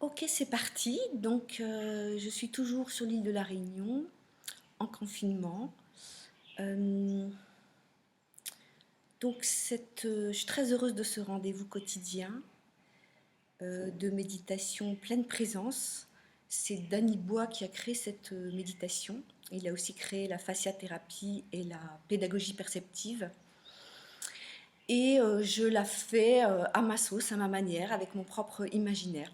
Ok, c'est parti. Donc, je suis toujours sur l'île de la Réunion, en confinement. Euh, je suis très heureuse de ce rendez-vous quotidien de méditation pleine présence. C'est Danny Bois qui a créé cette méditation. Il a aussi créé la fasciathérapie et la pédagogie perceptive. Et je la fais à ma sauce, à ma manière, avec mon propre imaginaire.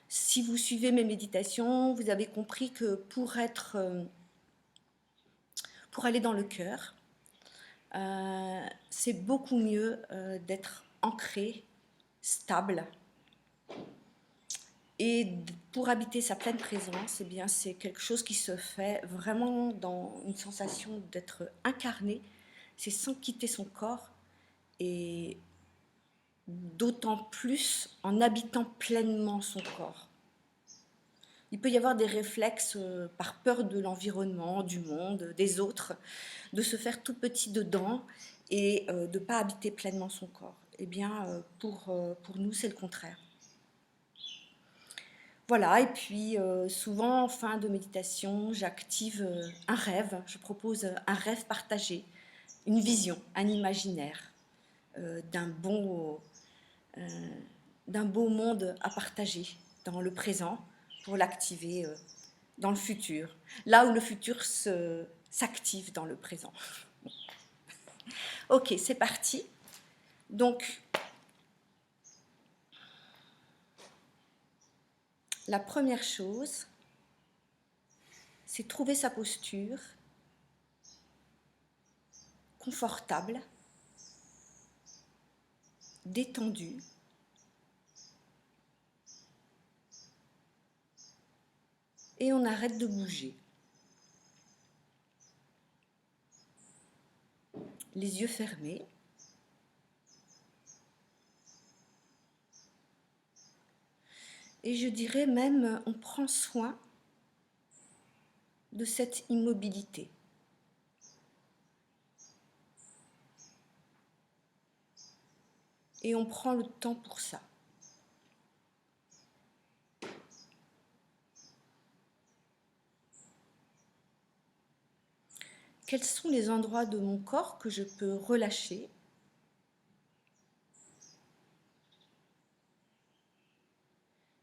Si vous suivez mes méditations, vous avez compris que pour aller dans le cœur, c'est beaucoup mieux d'être ancré, stable. Et pour habiter sa pleine présence, eh bien, c'est quelque chose qui se fait vraiment dans une sensation d'être incarné, c'est sans quitter son corps et d'autant plus en habitant pleinement son corps. Il peut y avoir des réflexes par peur de l'environnement, du monde, des autres, de se faire tout petit dedans et de ne pas habiter pleinement son corps. Eh bien, pour nous, c'est le contraire. Voilà, et puis souvent en fin de méditation, j'active un rêve, je propose un rêve partagé, une vision, un imaginaire euh, d'un bon, euh, d'un beau monde à partager dans le présent pour l'activer dans le futur, là où le futur s'active dans le présent. Ok, c'est parti. Donc, la première chose, c'est trouver sa posture confortable, détendue, et on arrête de bouger. Les yeux fermés. Et je dirais même, on prend soin de cette immobilité. Et on prend le temps pour ça. Quels sont les endroits de mon corps que je peux relâcher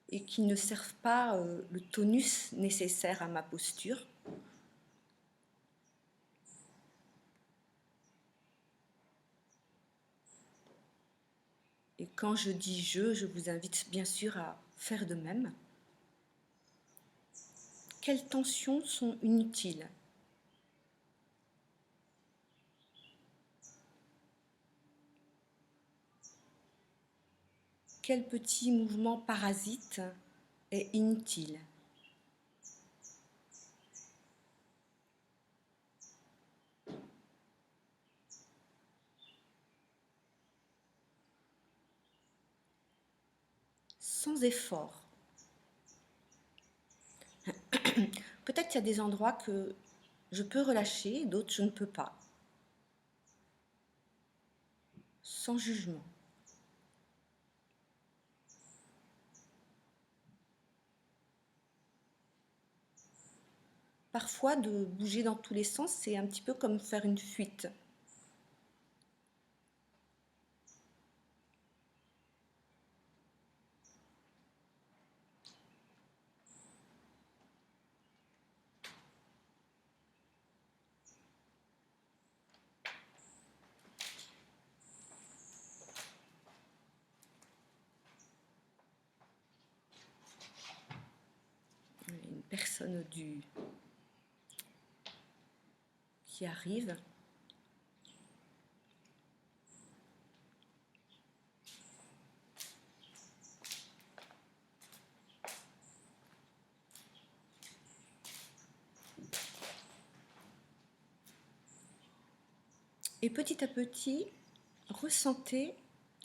et qui ne servent pas le tonus nécessaire à ma posture? Et quand je dis je vous invite bien sûr à faire de même. Quelles tensions sont inutiles? Quel petit mouvement parasite est inutile? Sans effort. Peut-être qu'il y a des endroits que je peux relâcher, d'autres je ne peux pas. Sans jugement. Parfois, de bouger dans tous les sens, c'est un petit peu comme faire une fuite. Une personne qui arrive. Et petit à petit, ressentez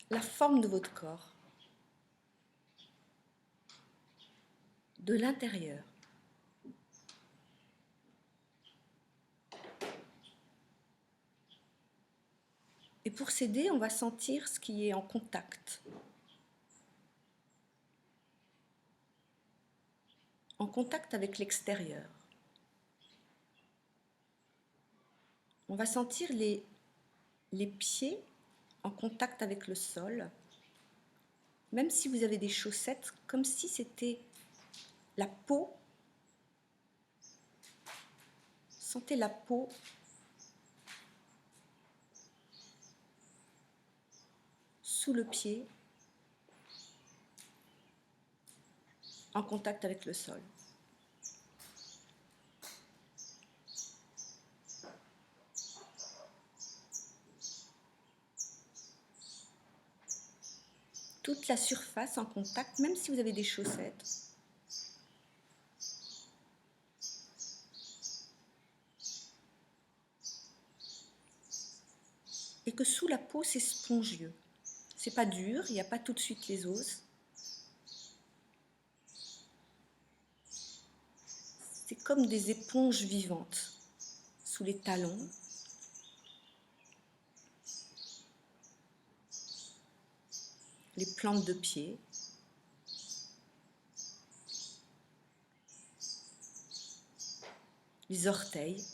la forme de votre corps, de l'intérieur. Et pour s'aider, on va sentir ce qui est en contact. en contact avec l'extérieur. On va sentir les pieds en contact avec le sol, même si vous avez des chaussettes, comme si c'était la peau. Sentez la peau sous le pied, en contact avec le sol. Toute la surface en contact, même si vous avez des chaussettes. Et que sous la peau, c'est spongieux. C'est pas dur, il n'y a pas tout de suite les os. C'est comme des éponges vivantes sous les talons. Les plantes de pied. Les orteils.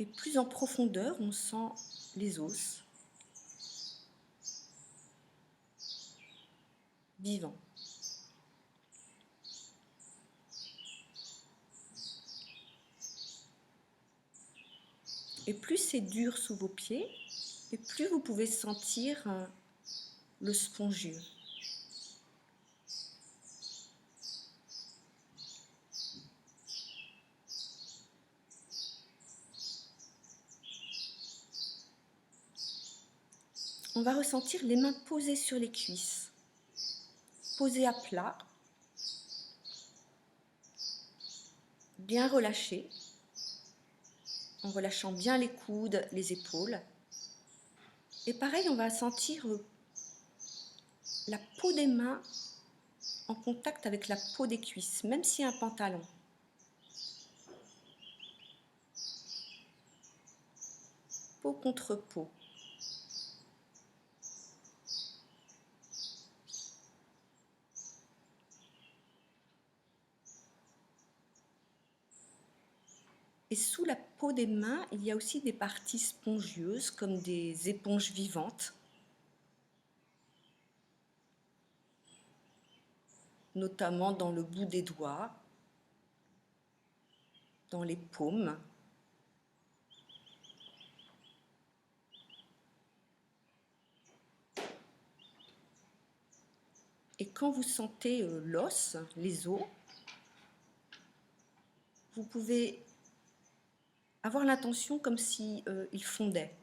Et plus en profondeur, on sent les os vivants. Et plus c'est dur sous vos pieds, et plus vous pouvez sentir le spongieux. On va ressentir les mains posées sur les cuisses, posées à plat, bien relâchées, en relâchant bien les coudes, les épaules. Et pareil, on va sentir la peau des mains en contact avec la peau des cuisses, même s'il y a un pantalon. Peau contre peau. Et sous la peau des mains, il y a aussi des parties spongieuses, comme des éponges vivantes, notamment dans le bout des doigts, dans les paumes. Et quand vous sentez l'os, les os, vous pouvez avoir l'intention comme si il fondait.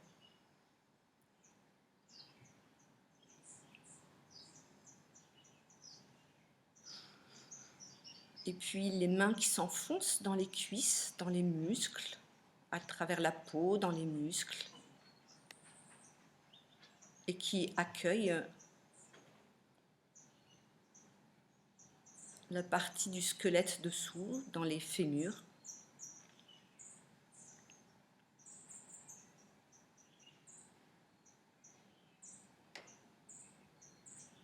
Et puis les mains qui s'enfoncent dans les cuisses, dans les muscles, à travers la peau, dans les muscles, et qui accueillent la partie du squelette dessous, dans les fémurs.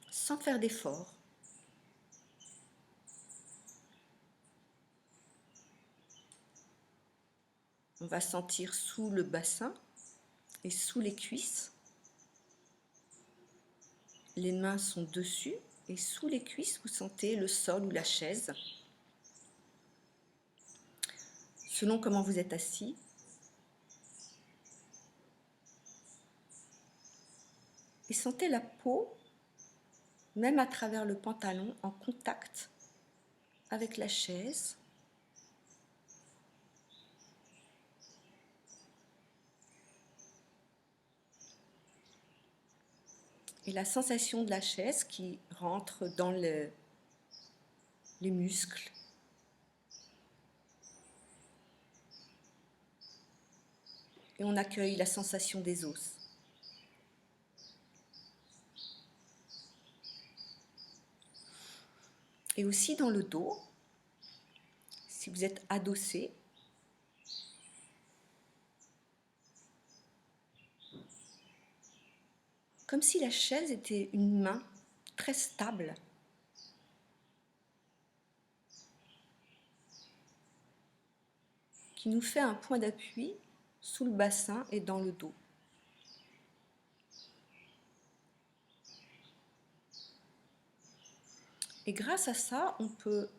Sans faire d'effort. On va sentir sous le bassin et sous les cuisses. Les mains sont dessus et sous les cuisses, vous sentez le sol ou la chaise. Selon comment vous êtes assis. Et sentez la peau, même à travers le pantalon, en contact avec la chaise. Et la sensation de la chaise qui rentre dans les muscles. Et on accueille la sensation des os. Et aussi dans le dos, si vous êtes adossé, comme si la chaise était une main très stable. Qui nous fait un point d'appui sous le bassin et dans le dos. Et grâce à ça, on peut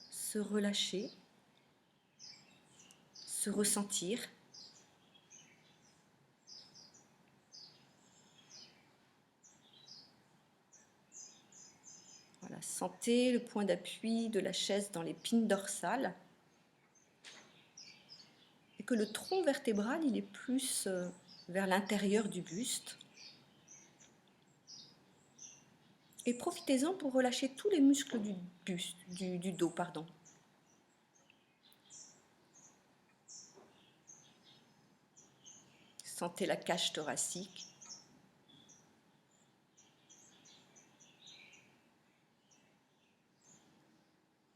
se relâcher, se ressentir. Voilà, sentez le point d'appui de la chaise dans l'épine dorsale. Et que le tronc vertébral, il est plus vers l'intérieur du buste. Et profitez-en pour relâcher tous les muscles du buste, du dos, pardon. Sentez la cage thoracique.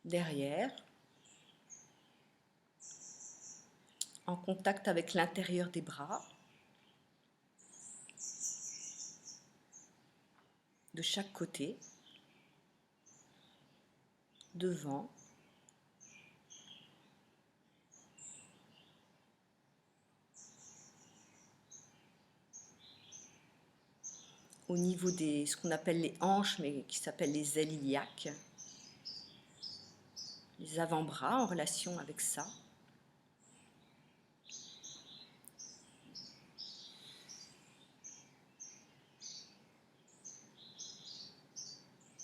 Derrière. En contact avec l'intérieur des bras. De chaque côté. Devant. Au niveau des, ce qu'on appelle les hanches, mais qui s'appellent les ailes iliaques. Les avant-bras en relation avec ça.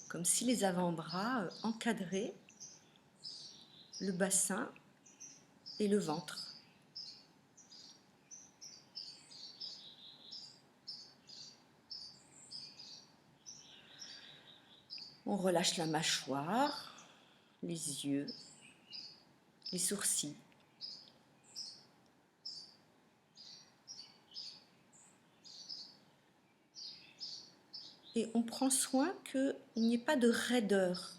Comme si les avant-bras encadraient le bassin et le ventre. On relâche la mâchoire, les yeux, les sourcils. Et on prend soin qu'il n'y ait pas de raideur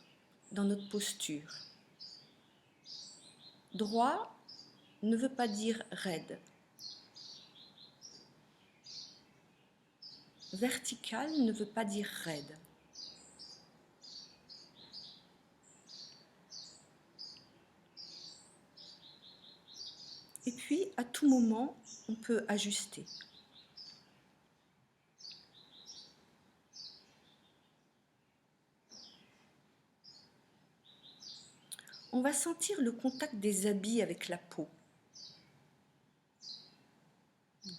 dans notre posture. Droit ne veut pas dire raide. Vertical ne veut pas dire raide. Et puis, à tout moment, on peut ajuster. On va sentir le contact des habits avec la peau.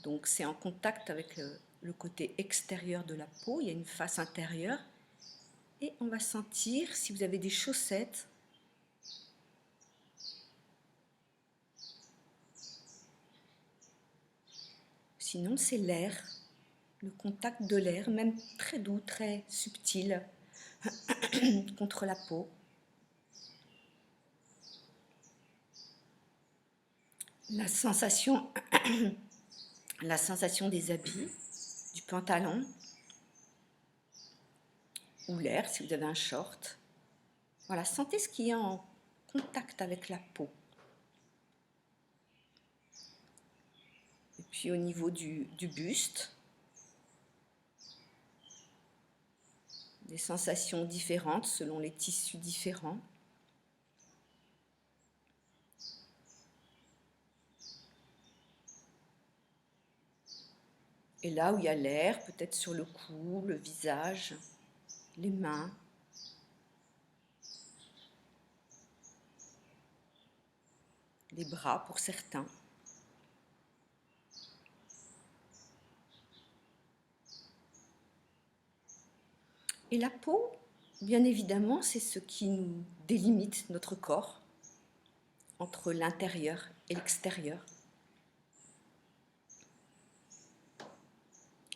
Donc, c'est en contact avec le côté extérieur de la peau. Il y a une face intérieure. Et on va sentir, si vous avez des chaussettes, sinon, c'est l'air, le contact de l'air, même très doux, très subtil, contre la peau. La sensation des habits, du pantalon, ou l'air si vous avez un short. Voilà, sentez ce qui est en contact avec la peau. Et puis au niveau du buste, des sensations différentes selon les tissus différents. Et là où il y a l'air, peut-être sur le cou, le visage, les mains. Les bras pour certains. Et la peau, bien évidemment, c'est ce qui nous délimite notre corps entre l'intérieur et l'extérieur.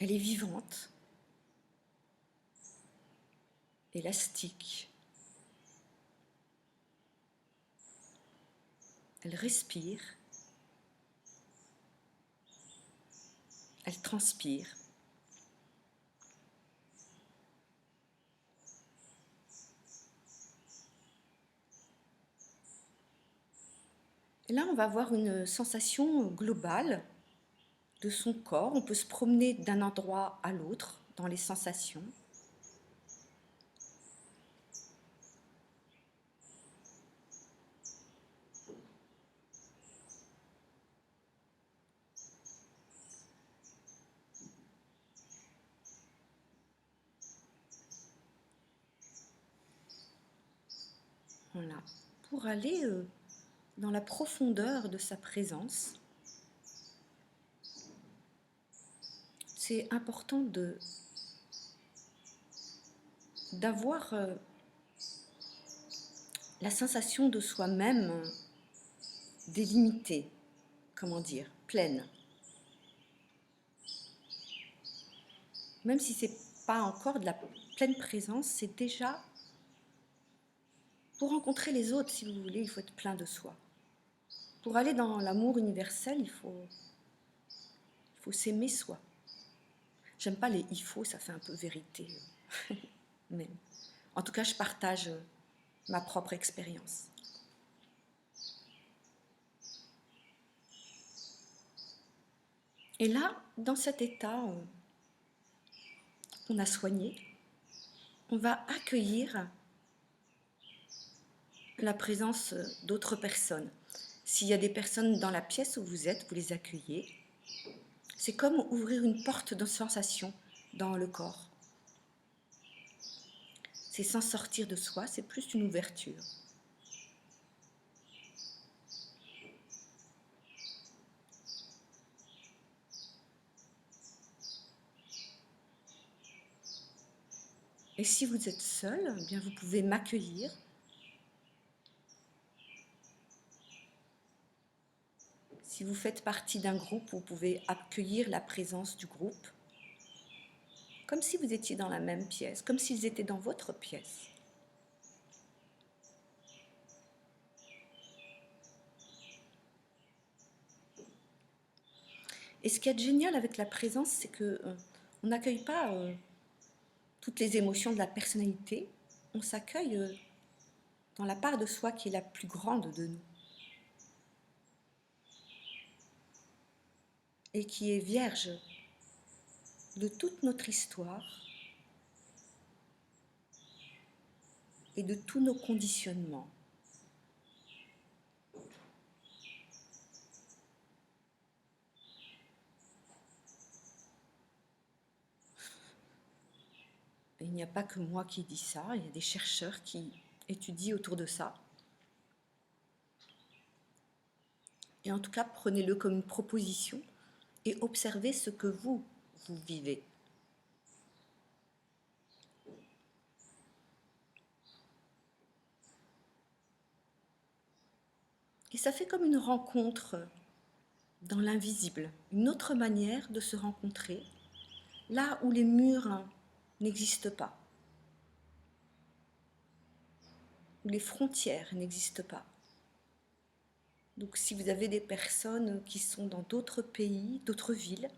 Elle est vivante, élastique. Elle respire. Elle transpire. Et là, on va avoir une sensation globale de son corps. On peut se promener d'un endroit à l'autre dans les sensations. Voilà. Pour aller dans la profondeur de sa présence, c'est important d'avoir la sensation de soi-même délimitée, comment dire, pleine. Même si c'est pas encore de la pleine présence, c'est déjà pour rencontrer les autres, si vous voulez, il faut être plein de soi. Pour aller dans l'amour universel, il faut s'aimer soi. J'aime pas les il faut, ça fait un peu vérité. Mais en tout cas, je partage ma propre expérience. Et là, dans cet état qu'on a soigné, on va accueillir la présence d'autres personnes. S'il y a des personnes dans la pièce où vous êtes, vous les accueillez. C'est comme ouvrir une porte de sensation dans le corps. C'est sans sortir de soi, c'est plus une ouverture. Et si vous êtes seul, eh bien vous pouvez m'accueillir. Si vous faites partie d'un groupe, vous pouvez accueillir la présence du groupe, comme si vous étiez dans la même pièce, comme s'ils étaient dans votre pièce. Et ce qui est génial avec la présence, c'est que on n'accueille pas toutes les émotions de la personnalité, on s'accueille dans la part de soi qui est la plus grande de nous et qui est vierge de toute notre histoire et de tous nos conditionnements. Et il n'y a pas que moi qui dis ça, il y a des chercheurs qui étudient autour de ça. Et en tout cas, prenez-le comme une proposition et observez ce que vous vivez. Et ça fait comme une rencontre dans l'invisible, une autre manière de se rencontrer, là où les murs n'existent pas, où les frontières n'existent pas. Donc si vous avez des personnes qui sont dans d'autres pays, d'autres villes,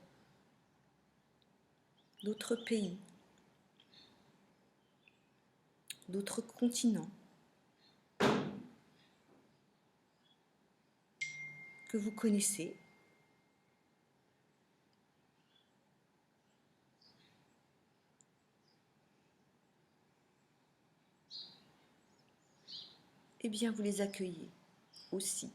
d'autres pays, d'autres continents, que vous connaissez, eh bien vous les accueillez aussi.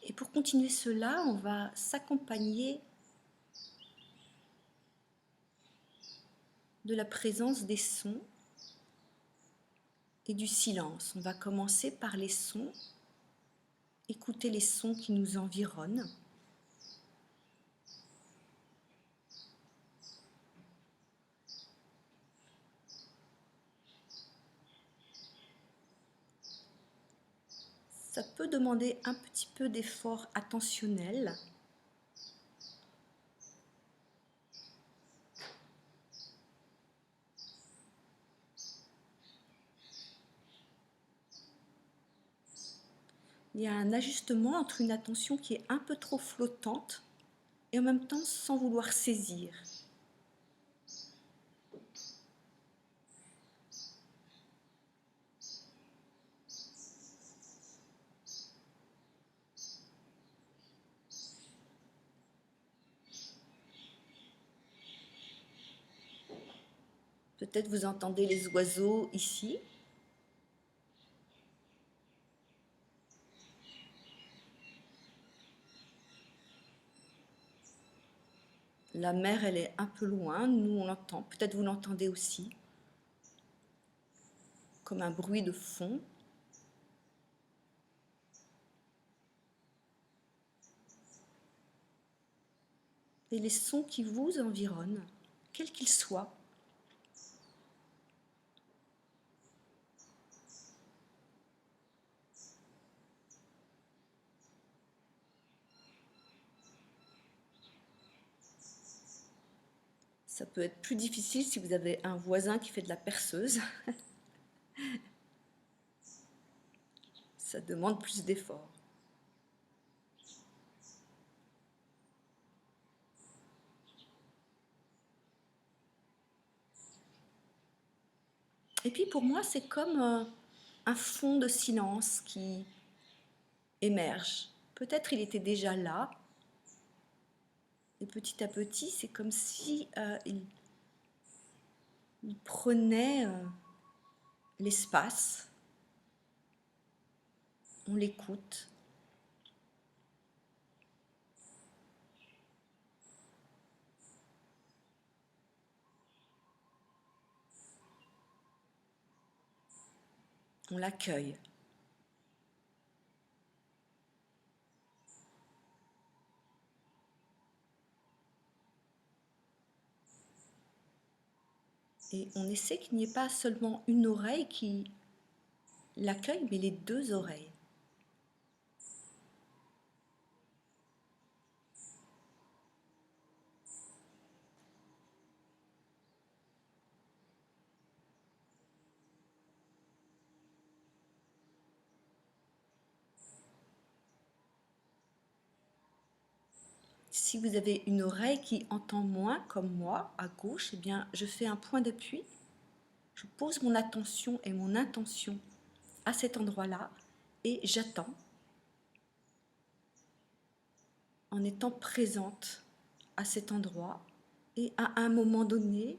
Et pour continuer cela, on va s'accompagner de la présence des sons et du silence. On va commencer par les sons, écouter les sons qui nous environnent. Ça peut demander un petit peu d'effort attentionnel. Il y a un ajustement entre une attention qui est un peu trop flottante et en même temps sans vouloir saisir. Peut-être vous entendez les oiseaux ici. La mer, elle est un peu loin, nous on l'entend, peut-être vous l'entendez aussi, comme un bruit de fond. Et les sons qui vous environnent, quels qu'ils soient, ça peut être plus difficile si vous avez un voisin qui fait de la perceuse. Ça demande plus d'efforts. Et puis pour moi, c'est comme un fond de silence qui émerge. Peut-être il était déjà là, et petit à petit, c'est comme si il prenait l'espace, on l'écoute. On l'accueille. Et on essaie qu'il n'y ait pas seulement une oreille qui l'accueille, mais les deux oreilles. Si vous avez une oreille qui entend moins, comme moi, à gauche, eh bien, je fais un point d'appui. Je pose mon attention et mon intention à cet endroit-là et j'attends en étant présente à cet endroit. Et à un moment donné,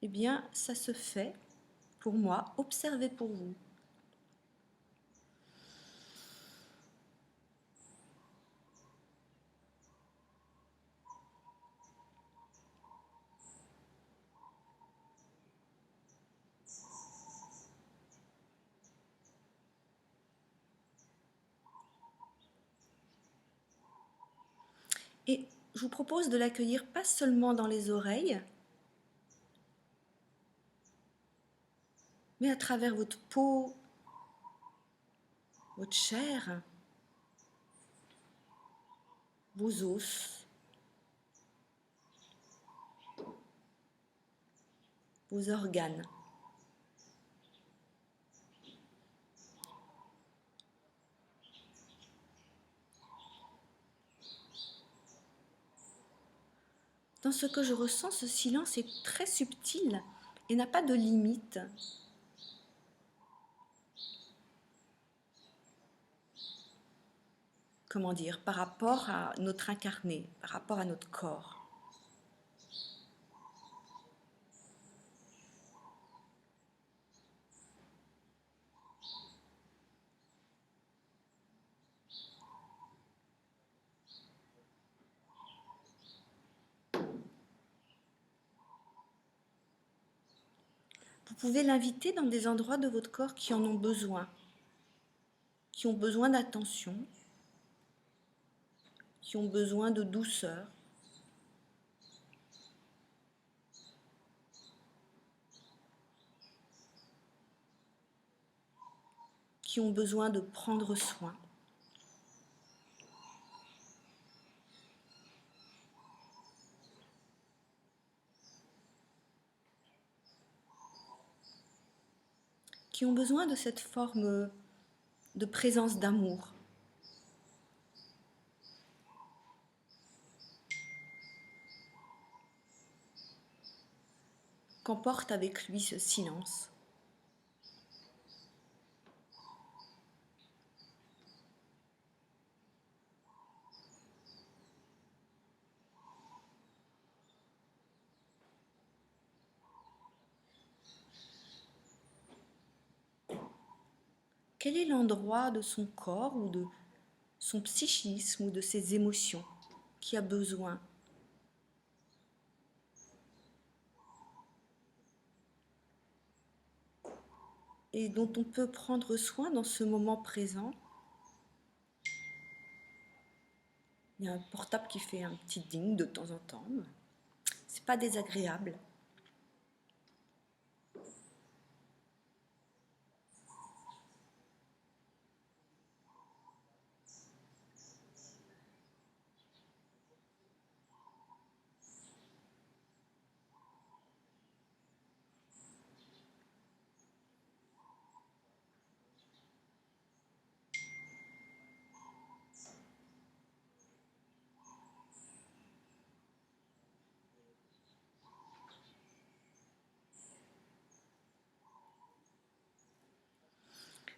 eh bien, ça se fait pour moi. Observez pour vous. Et je vous propose de l'accueillir pas seulement dans les oreilles, mais à travers votre peau, votre chair, vos os, vos organes. Dans ce que je ressens, ce silence est très subtil et n'a pas de limite. Comment dire, par rapport à notre incarné, par rapport à notre corps. Vous pouvez l'inviter dans des endroits de votre corps qui en ont besoin d'attention, qui ont besoin de douceur. Qui ont besoin de prendre soin. Qui ont besoin de cette forme de présence d'amour. Qu'emporte avec lui ce silence. Quel est l'endroit de son corps ou de son psychisme ou de ses émotions, qui a besoin. Et dont on peut prendre soin dans ce moment présent. Il y a un portable qui fait un petit ding de temps en temps. C'est pas désagréable.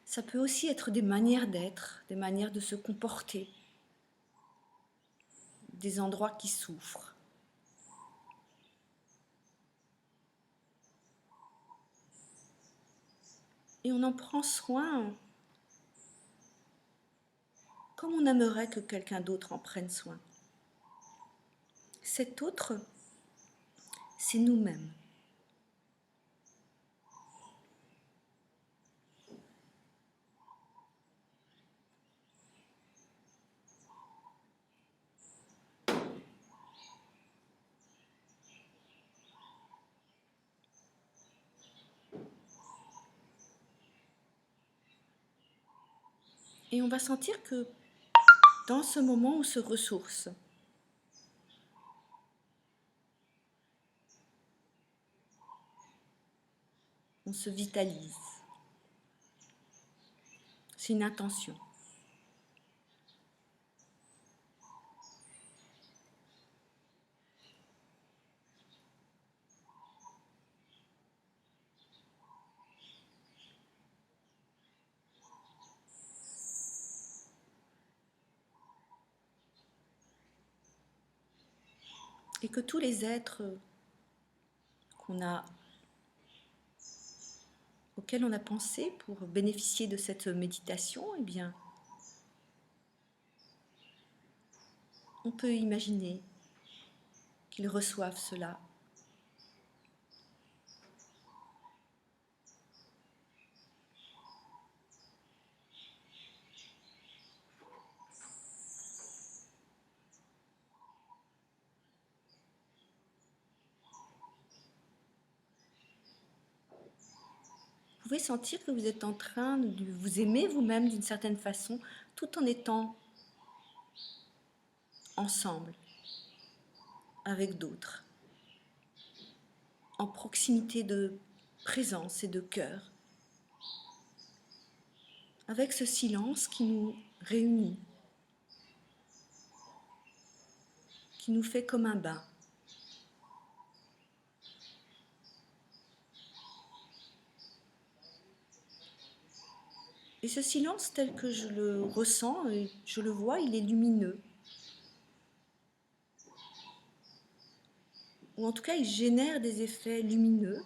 Ça peut aussi être des manières d'être, des manières de se comporter, des endroits qui souffrent. Et on en prend soin comme on aimerait que quelqu'un d'autre en prenne soin. Cet autre, c'est nous-mêmes. Et on va sentir que dans ce moment, on se ressource. On se vitalise. C'est une intention. Et que tous les êtres auxquels on a pensé pour bénéficier de cette méditation, eh bien, on peut imaginer qu'ils reçoivent cela. Vous pouvez sentir que vous êtes en train de vous aimer vous-même d'une certaine façon, tout en étant ensemble, avec d'autres, en proximité de présence et de cœur, avec ce silence qui nous réunit, qui nous fait comme un bain. Et ce silence, tel que je le ressens et je le vois, il est lumineux. Ou en tout cas, il génère des effets lumineux.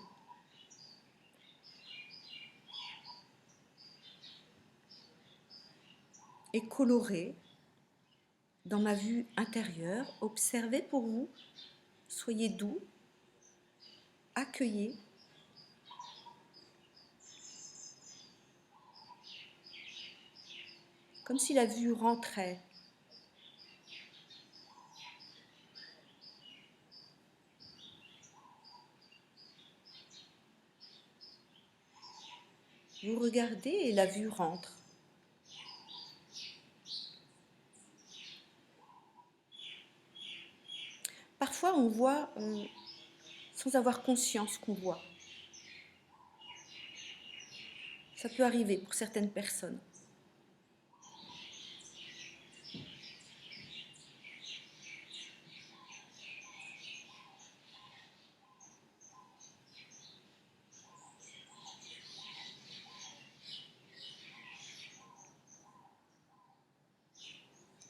Et colorés dans ma vue intérieure. Observez pour vous, soyez doux, accueillez. Comme si la vue rentrait. Vous regardez et la vue rentre. Parfois, on voit sans avoir conscience qu'on voit. Ça peut arriver pour certaines personnes.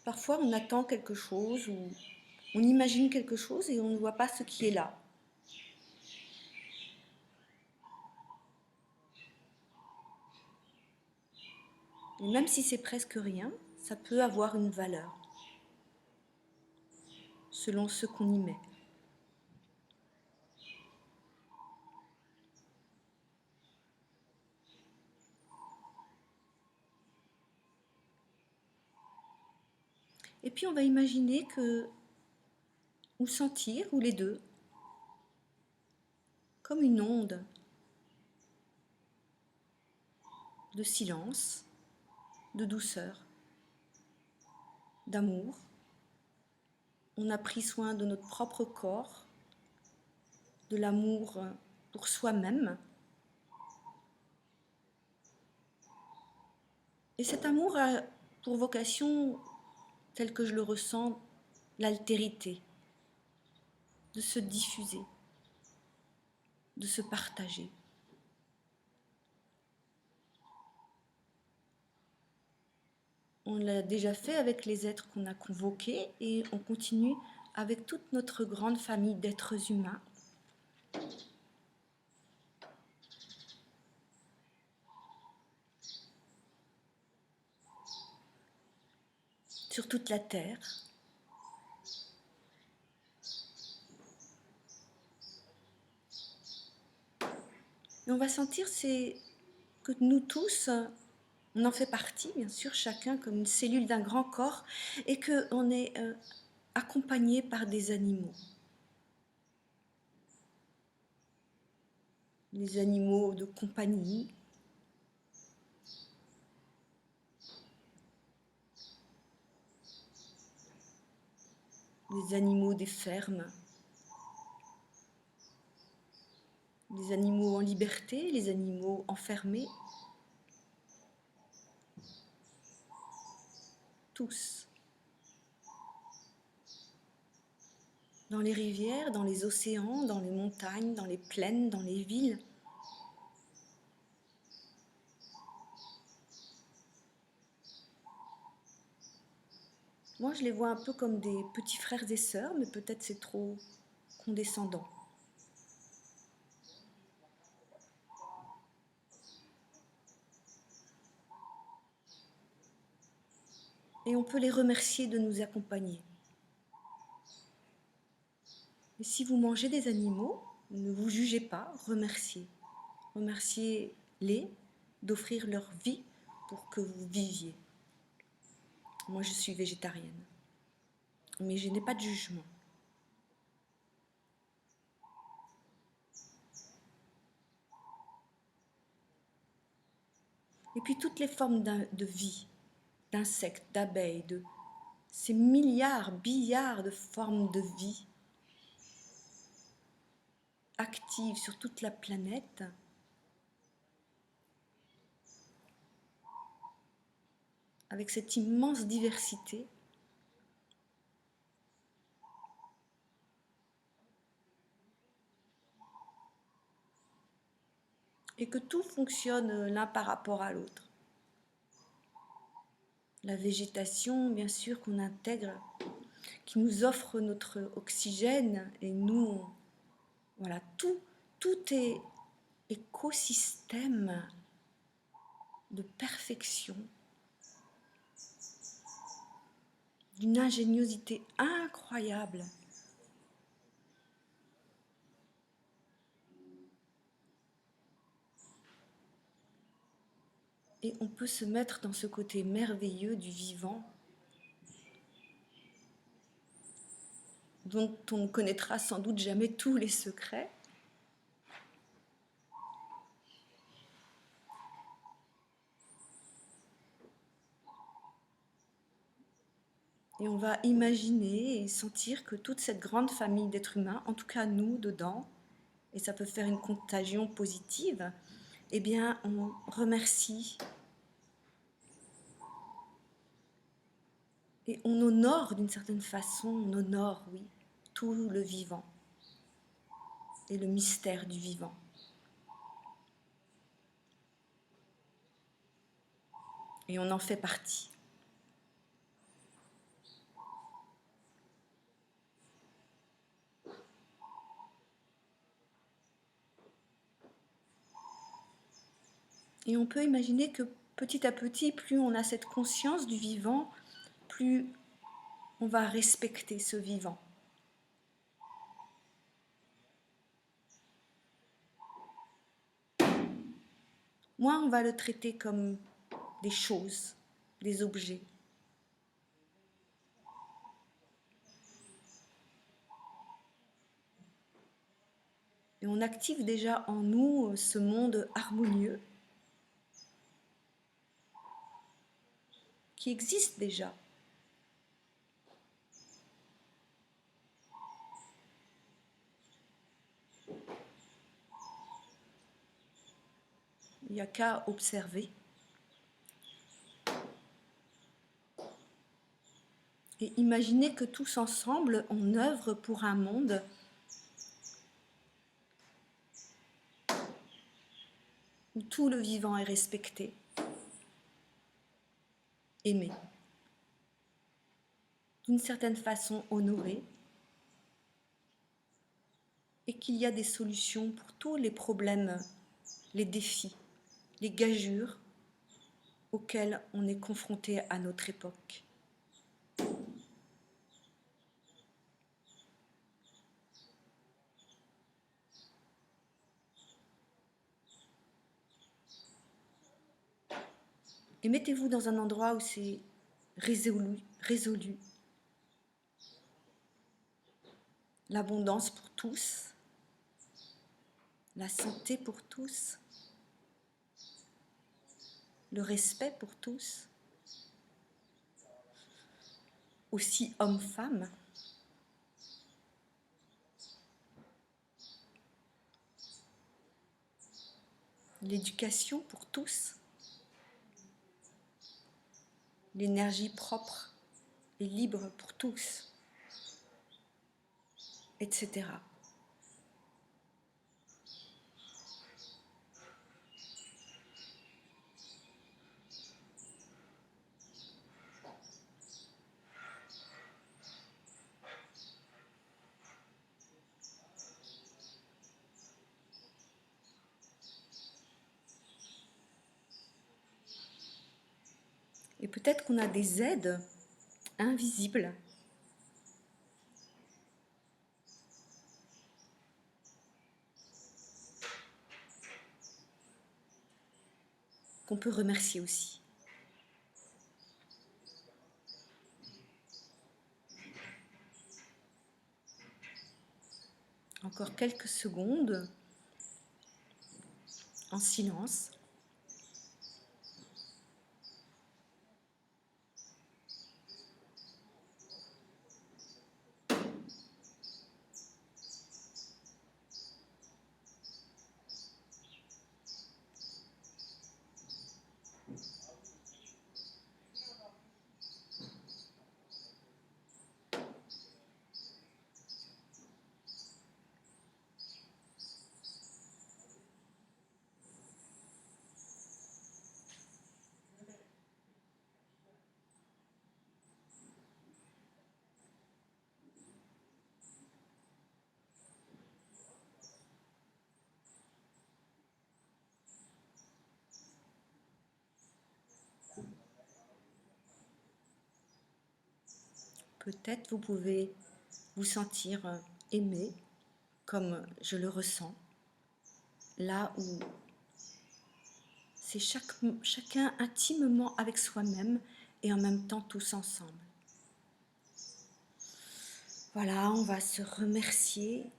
Parfois, on attend quelque chose ou on imagine quelque chose et on ne voit pas ce qui est là. Et même si c'est presque rien, ça peut avoir une valeur selon ce qu'on y met. Et puis on va imaginer que, ou sentir, ou les deux, comme une onde de silence, de douceur, d'amour. On a pris soin de notre propre corps, de l'amour pour soi-même. Et cet amour a pour vocation, tel que je le ressens, l'altérité, de se diffuser, de se partager. On l'a déjà fait avec les êtres qu'on a convoqués et on continue avec toute notre grande famille d'êtres humains. Sur toute la terre. Et on va sentir que nous tous, on en fait partie, bien sûr, chacun comme une cellule d'un grand corps, et qu'on est accompagné par des animaux. Des animaux de compagnie, des animaux des fermes, les animaux en liberté, les animaux enfermés, tous. Dans les rivières, dans les océans, dans les montagnes, dans les plaines, dans les villes. Moi, je les vois un peu comme des petits frères et sœurs, mais peut-être c'est trop condescendant. Et on peut les remercier de nous accompagner. Et si vous mangez des animaux, ne vous jugez pas, remerciez. Remerciez-les d'offrir leur vie pour que vous viviez. Moi, je suis végétarienne, mais je n'ai pas de jugement. Et puis toutes les formes de vie, d'insectes, d'abeilles, de ces billiards de formes de vie actives sur toute la planète, avec cette immense diversité, et que tout fonctionne l'un par rapport à l'autre. La végétation, bien sûr, qu'on intègre, qui nous offre notre oxygène, et nous, voilà, tout est écosystème de perfection, d'une ingéniosité incroyable. Et on peut se mettre dans ce côté merveilleux du vivant, dont on ne connaîtra sans doute jamais tous les secrets. Et on va imaginer et sentir que toute cette grande famille d'êtres humains, en tout cas nous dedans, et ça peut faire une contagion positive, eh bien on remercie et on honore d'une certaine façon, on honore, oui, tout le vivant et le mystère du vivant. Et on en fait partie. Et on peut imaginer que petit à petit, plus on a cette conscience du vivant, plus on va respecter ce vivant. Moins on va le traiter comme des choses, des objets. Et on active déjà en nous ce monde harmonieux qui existe déjà. Il n'y a qu'à observer. Et imaginer que tous ensemble, on œuvre pour un monde où tout le vivant est respecté, aimé, d'une certaine façon honoré, et qu'il y a des solutions pour tous les problèmes, les défis, les gageures auxquels on est confronté à notre époque. Et mettez-vous dans un endroit où c'est résolu. L'abondance pour tous, la santé pour tous, le respect pour tous, aussi hommes-femmes. L'éducation pour tous, l'énergie propre et libre pour tous, etc. Et peut-être qu'on a des aides invisibles qu'on peut remercier aussi. Encore quelques secondes en silence. Peut-être vous pouvez vous sentir aimé comme je le ressens, là où c'est chacun intimement avec soi-même et en même temps tous ensemble. Voilà, on va se remercier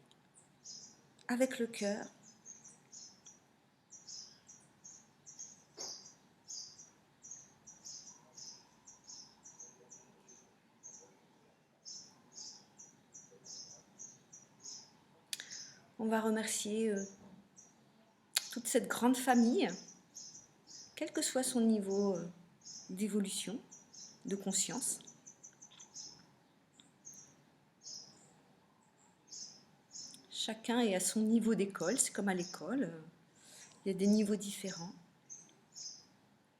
avec le cœur. On va remercier toute cette grande famille, quel que soit son niveau d'évolution, de conscience. Chacun est à son niveau d'école, c'est comme à l'école, il y a des niveaux différents.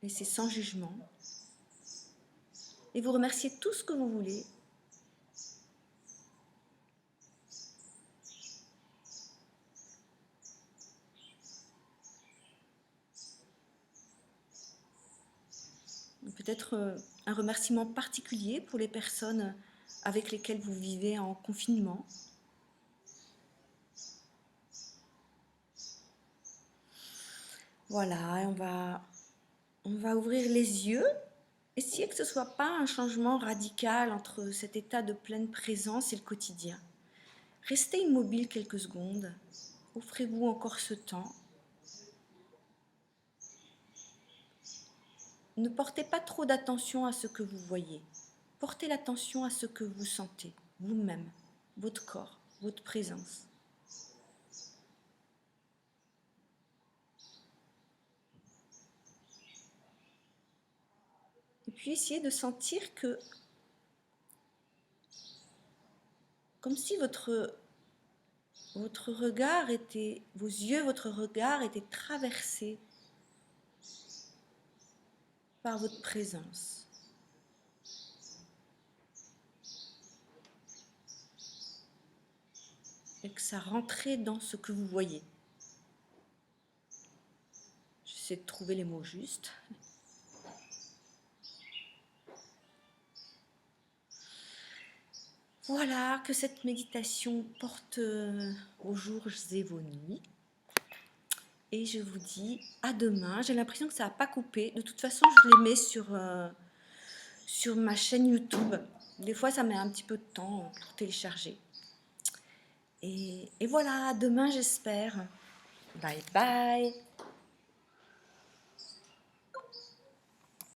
Et c'est sans jugement. Et vous remerciez tout ce que vous voulez. Peut-être un remerciement particulier pour les personnes avec lesquelles vous vivez en confinement. Voilà, on va ouvrir les yeux. Essayez que ce ne soit pas un changement radical entre cet état de pleine présence et le quotidien. Restez immobile quelques secondes. Offrez-vous encore ce temps. Ne portez pas trop d'attention à ce que vous voyez. Portez l'attention à ce que vous sentez, vous-même, votre corps, votre présence. Et puis essayez de sentir que, comme si votre regard était, vos yeux, votre regard était traversé par votre présence. Et que ça rentrait dans ce que vous voyez. J'essaie de trouver les mots justes. Voilà, que cette méditation porte vos jours et vos nuits. Et je vous dis à demain. J'ai l'impression que ça n'a pas coupé. De toute façon, je les mets sur ma chaîne YouTube. Des fois, ça met un petit peu de temps pour télécharger. Et voilà, à demain, j'espère. Bye bye.